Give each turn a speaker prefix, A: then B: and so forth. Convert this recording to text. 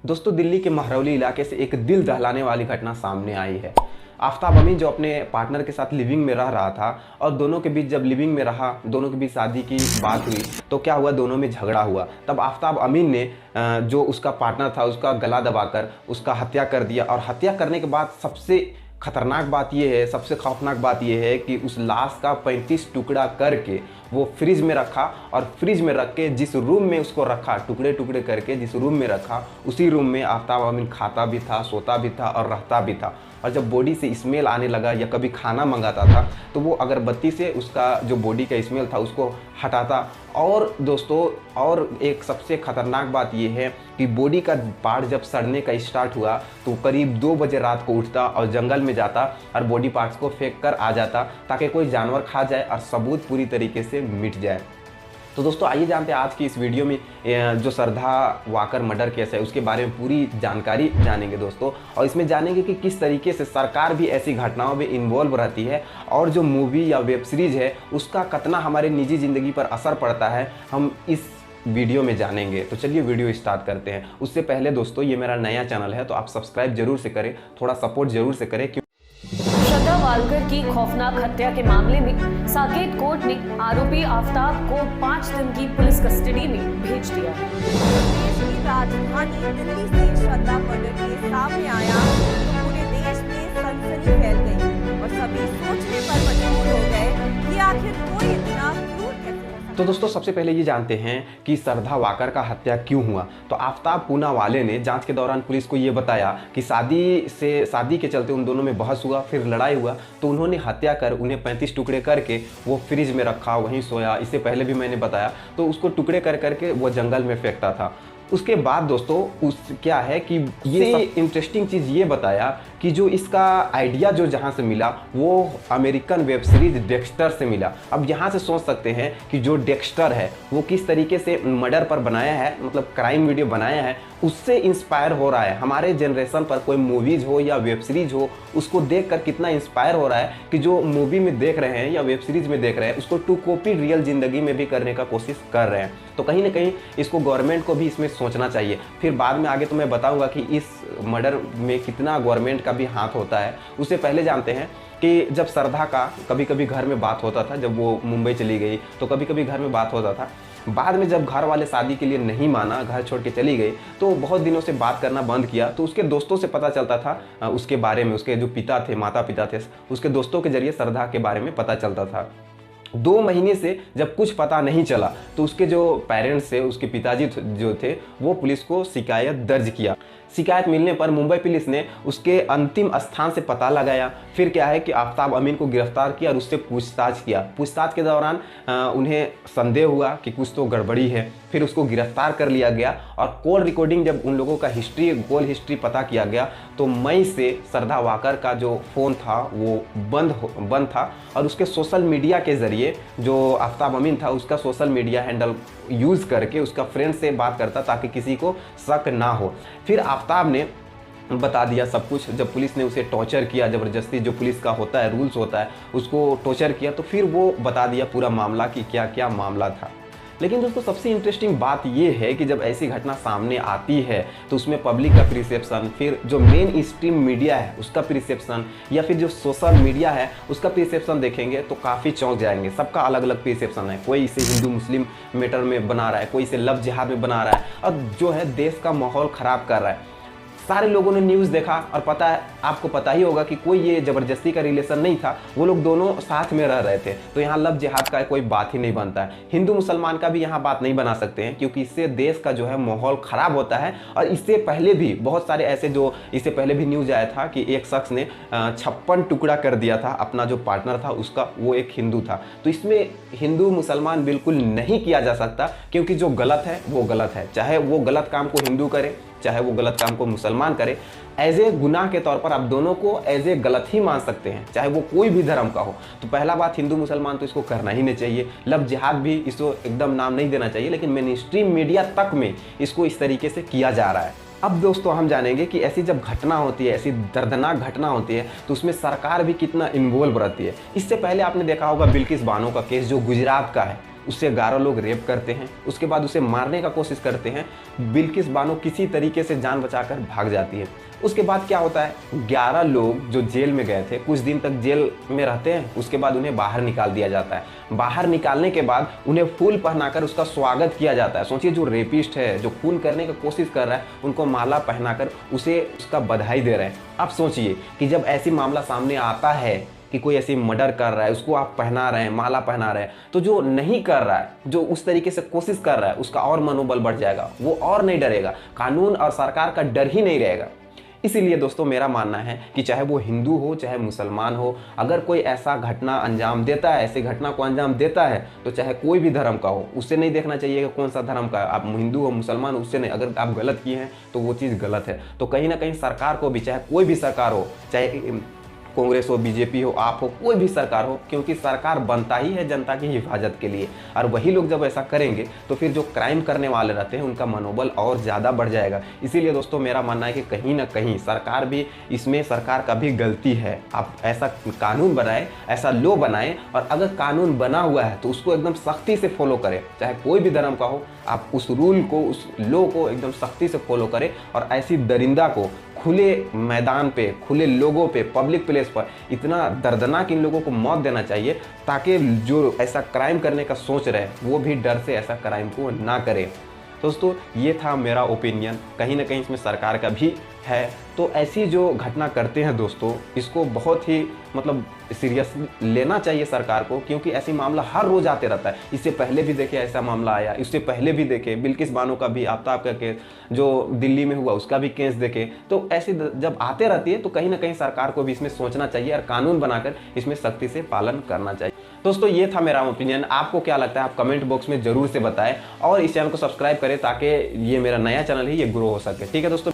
A: दोस्तों, दिल्ली के महरौली इलाके से एक दिल दहलाने वाली घटना सामने आई है। आफ्ताब अमीन जो अपने पार्टनर के साथ लिविंग में रह रहा था और दोनों के बीच जब लिविंग में रहा, दोनों के बीच शादी की बात हुई तो क्या हुआ, दोनों में झगड़ा हुआ। तब आफ्ताब अमीन ने जो उसका पार्टनर था उसका गला दबाकर उसका हत्या कर दिया। और हत्या करने के बाद सबसे खतरनाक बात यह है, सबसे खौफनाक बात यह है कि उस लाश का 35 टुकड़ा करके वो फ्रिज में रखा और फ्रिज में रख के जिस रूम में उसको रखा, टुकड़े टुकड़े करके जिस रूम में रखा, उसी रूम में आफ्ताब अमीन खाता भी था, सोता भी था और रहता भी था। और जब बॉडी से स्मेल आने लगा या कभी खाना मंगाता था तो वो अगरबत्ती से उसका जो बॉडी का स्मेल था उसको हटाता। और दोस्तों, और एक सबसे खतरनाक बात यह है कि बॉडी का पार्ट जब सड़ने का स्टार्ट हुआ तो करीब 2 बजे रात को उठता और जंगल में जाता और बॉडी पार्ट्स को फेंक कर आ जाता ताकि कोई जानवर खा जाए और सबूत पूरी तरीके से मिट जाए। तो दोस्तों, आइए जानते हैं आज की इस वीडियो में जो श्रद्धा वाकर मर्डर केस है उसके बारे में पूरी जानकारी जानेंगे दोस्तों। और इसमें जानेंगे कि किस तरीके से सरकार भी ऐसी घटनाओं में इन्वॉल्व रहती है और जो मूवी या वेब सीरीज है उसका कितना हमारे निजी ज़िंदगी पर असर पड़ता है, हम इस वीडियो में जानेंगे। तो चलिए वीडियो स्टार्ट करते हैं। उससे पहले दोस्तों, ये मेरा नया चैनल है तो आप सब्सक्राइब जरूर से करें, थोड़ा सपोर्ट जरूर से करें।
B: श्रद्धा वालकर की खौफनाक हत्या के मामले में साकेत कोर्ट ने आरोपी आफ्ताब को 5 दिन की पुलिस कस्टडी में भेज दिया।
C: देश की राजधानी दिल्ली से श्रद्धा मर्डर केस सामने आया तो पूरे देश में सनसनी फैल गई और सभी सोचने पर मजबूर हो गए कि आखिर कोई इतना क्रूर कैसे हो सकता है।
A: तो दोस्तों, सबसे पहले ये जानते हैं कि श्रद्धा वाकर का हत्या क्यों हुआ। तो आफ्ताब पूनावाले ने जांच के दौरान पुलिस को ये बताया कि शादी के चलते उन दोनों में बहस हुआ, फिर लड़ाई हुआ तो उन्होंने हत्या कर उन्हें 35 टुकड़े करके वो फ्रिज में रखा, वहीं सोया। इससे पहले भी मैंने बताया, तो उसको टुकड़े कर करके वो जंगल में फेंकता था। उसके बाद दोस्तों क्या है कि ये इंटरेस्टिंग चीज़ ये बताया कि जो इसका आइडिया जो जहाँ से मिला वो अमेरिकन वेब सीरीज डेक्स्टर से मिला। अब यहाँ से सोच सकते हैं कि जो डेक्स्टर है वो किस तरीके से मर्डर पर बनाया है, मतलब क्राइम वीडियो बनाया है, उससे इंस्पायर हो रहा है। हमारे जनरेशन पर कोई मूवीज़ हो या वेब सीरीज हो, उसको देखकर कितना इंस्पायर हो रहा है कि जो मूवी में देख रहे हैं या वेब सीरीज में देख रहे हैं उसको टू कॉपी रियल ज़िंदगी में भी करने का कोशिश कर रहे हैं। तो कहीं ना कहीं इसको गवर्नमेंट को भी इसमें सोचना चाहिए। फिर बाद में आगे तो मैं बताऊंगा कि इस मर्डर में कितना गवर्नमेंट का भी हाथ होता है। उससे पहले जानते हैं कि जब श्रद्धा का कभी कभी घर में बात होता था, जब वो मुंबई चली गई तो कभी कभी घर में बात होता था। बाद में जब घर वाले शादी के लिए नहीं माना, घर छोड़ के चली गई, तो बहुत दिनों से बात करना बंद किया। तो उसके दोस्तों से पता चलता था उसके बारे में, उसके जो पिता थे, माता पिता थे, उसके दोस्तों के जरिए श्रद्धा के बारे में पता चलता था। 2 महीने से जब कुछ पता नहीं चला तो उसके जो पेरेंट्स थे, उसके पिताजी जो थे, वो पुलिस को शिकायत दर्ज किया। शिकायत मिलने पर मुंबई पुलिस ने उसके अंतिम स्थान से पता लगाया। फिर क्या है कि आफ्ताब अमीन को गिरफ्तार किया और उससे पूछताछ किया। पूछताछ के दौरान उन्हें संदेह हुआ कि कुछ तो गड़बड़ी है। फिर उसको गिरफ्तार कर लिया गया और कॉल रिकॉर्डिंग जब उन लोगों का कॉल हिस्ट्री पता किया गया तो मई से श्रद्धा वाकर का जो फ़ोन था वो बंद था और उसके सोशल मीडिया के ज़रिए जो आफ्ताब अमीन था उसका सोशल मीडिया हैंडल यूज़ करके उसका फ्रेंड से बात करता ताकि किसी को शक ना हो। फिर आफ्ताब ने बता दिया सब कुछ। जब पुलिस ने उसे टॉर्चर किया, ज़बरदस्ती जो पुलिस का होता है, रूल्स होता है, उसको टॉर्चर किया, तो फिर वो बता दिया पूरा मामला कि क्या क्या मामला था। लेकिन दोस्तों, सबसे इंटरेस्टिंग बात ये है कि जब ऐसी घटना सामने आती है तो उसमें पब्लिक का प्रिसेप्शन, फिर जो मेन स्ट्रीम मीडिया है उसका प्रिसेप्शन, या फिर जो सोशल मीडिया है उसका प्रिसेप्शन देखेंगे तो काफ़ी चौंक जाएंगे। सबका अलग अलग प्रिसेप्शन है। कोई इसे हिंदू मुस्लिम मैटर में बना रहा है, कोई इसे लव जिहाद में बना रहा है और जो है देश का माहौल ख़राब कर रहा है। सारे लोगों ने न्यूज़ देखा और पता है, आपको पता ही होगा कि कोई ये ज़बरदस्ती का रिलेशन नहीं था, वो लोग दोनों साथ में रह रहे थे। तो यहाँ लव जिहाद का कोई बात ही नहीं बनता है। हिंदू मुसलमान का भी यहाँ बात नहीं बना सकते हैं क्योंकि इससे देश का जो है माहौल ख़राब होता है। और इससे पहले भी बहुत सारे ऐसे इससे पहले भी न्यूज़ आया था कि एक शख्स ने 56 टुकड़ा कर दिया था अपना जो पार्टनर था उसका, वो एक हिंदू था। तो इसमें हिंदू मुसलमान बिल्कुल नहीं किया जा सकता क्योंकि जो गलत है वो गलत है, चाहे वो गलत काम को हिंदू करे चाहे वो गलत काम को मुसलमान करे। एज ए गुनाह के तौर पर आप दोनों को एज ए गलत ही मान सकते हैं, चाहे वो कोई भी धर्म का हो। तो पहला बात, हिंदू मुसलमान तो इसको करना ही नहीं चाहिए। लव जिहाद भी इसको एकदम नाम नहीं देना चाहिए, लेकिन मेन स्ट्रीम मीडिया तक में इसको इस तरीके से किया जा रहा है। अब दोस्तों, हम जानेंगे कि ऐसी जब घटना होती है, ऐसी दर्दनाक घटना होती है तो उसमें सरकार भी कितना इन्वॉल्व रहती है। इससे पहले आपने देखा होगा बिल्किस बानो का केस जो गुजरात का है, उससे 11 लोग रेप करते हैं, उसके बाद उसे मारने का कोशिश करते हैं। बिल्किस बानो किसी तरीके से जान बचाकर भाग जाती है। उसके बाद क्या होता है, 11 लोग जो जेल में गए थे कुछ दिन तक जेल में रहते हैं, उसके बाद उन्हें बाहर निकाल दिया जाता है। बाहर निकालने के बाद उन्हें फूल पहनाकर उसका स्वागत किया जाता है। सोचिए, जो रेपिस्ट है, जो खून करने की कोशिश कर रहा है, उनको माला पहनाकर उसे उसका बधाई दे रहे हैं। अब सोचिए कि जब ऐसी मामला सामने आता है कि कोई ऐसी मर्डर कर रहा है, उसको आप पहना रहे हैं, माला पहना रहे हैं, तो जो नहीं कर रहा है, जो उस तरीके से कोशिश कर रहा है, उसका और मनोबल बढ़ जाएगा, वो और नहीं डरेगा, कानून और सरकार का डर ही नहीं रहेगा। इसीलिए दोस्तों मेरा मानना है कि चाहे वो हिंदू हो चाहे मुसलमान हो, अगर कोई ऐसा घटना अंजाम देता है, ऐसी घटना को अंजाम देता है, तो चाहे कोई भी धर्म का हो, उससे नहीं देखना चाहिए कि कौन सा धर्म का, आप हिंदू हो मुसलमान हो, उससे नहीं, अगर आप गलत किए हैं तो वो चीज़ गलत है। तो कहीं ना कहीं सरकार को भी, चाहे कोई भी सरकार हो, चाहे कांग्रेस हो, बीजेपी हो, आप हो, कोई भी सरकार हो, क्योंकि सरकार बनता ही है जनता की हिफाजत के लिए। और वही लोग जब ऐसा करेंगे तो फिर जो क्राइम करने वाले रहते हैं उनका मनोबल और ज़्यादा बढ़ जाएगा। इसीलिए दोस्तों मेरा मानना है कि कहीं ना कहीं सरकार भी, इसमें सरकार का भी गलती है। आप ऐसा कानून बनाए, ऐसा लॉ बनाए, और अगर कानून बना हुआ है तो उसको एकदम सख्ती से फॉलो करें, चाहे कोई भी धर्म का हो, आप उस रूल को, उस लॉ को एकदम सख्ती से फॉलो करें। और ऐसी दरिंदा को खुले मैदान पे, खुले लोगों पे, पब्लिक प्लेस पर इतना दर्दनाक इन लोगों को मौत देना चाहिए, ताकि जो ऐसा क्राइम करने का सोच रहे वो भी डर से ऐसा क्राइम को ना करे। दोस्तों ये था मेरा ओपिनियन, कहीं ना कहीं इसमें सरकार का भी है। तो ऐसी जो घटना करते हैं दोस्तों, इसको बहुत ही मतलब सीरियस लेना चाहिए सरकार को, क्योंकि ऐसी मामला हर रोज आते रहता है। इससे पहले भी देखे ऐसा मामला आया, इससे पहले भी देखे बिल्किस बानो का भी, आफ्ताब का केस जो दिल्ली में हुआ उसका भी केस देखे। तो ऐसी जब आते रहती है तो कहीं ना कहीं सरकार को भी इसमें सोचना चाहिए और कानून बनाकर इसमें सख्ती से पालन करना चाहिए। दोस्तों ये था मेरा ओपिनियन, आपको क्या लगता है आप कमेंट बॉक्स में जरूर से बताएं, और इस चैनल को सब्सक्राइब करें ताकि ये मेरा नया चैनल है, ये ग्रो हो सके। ठीक है दोस्तों।